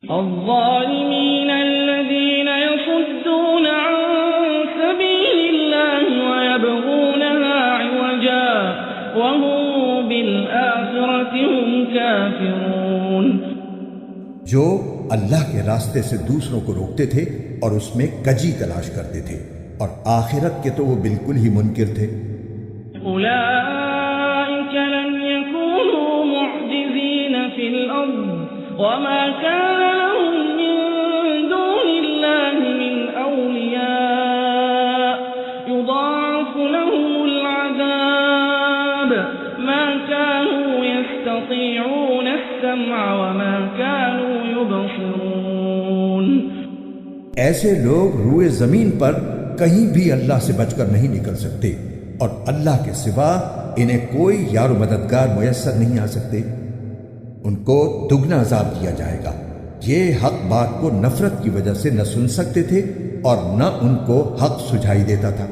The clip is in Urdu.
الظالمين الذين يصدون عن سبيل الله ويبغونها عوجا وهم بالآخرة هم كافرون، جو اللہ کے راستے سے دوسروں کو روکتے تھے اور اس میں کجی تلاش کرتے تھے، اور آخرت کے تو وہ بالکل ہی منکر تھے۔ أولئك لم يكونوا معجزين في الأرض وما كان لهم من دون الله من أولياء يضاعف لهم العذاب ما كانوا يستطيعون السمع وما كانوا يبصرون۔ ایسے لوگ روئے زمین پر کہیں بھی اللہ سے بچ کر نہیں نکل سکتے، اور اللہ کے سوا انہیں کوئی یار و مددگار میسر نہیں آ سکتے۔ ان کو دگنا عذاب دیا جائے گا۔ یہ حق بات کو نفرت کی وجہ سے نہ سن سکتے تھے اور نہ ان کو حق سجھائی دیتا تھا۔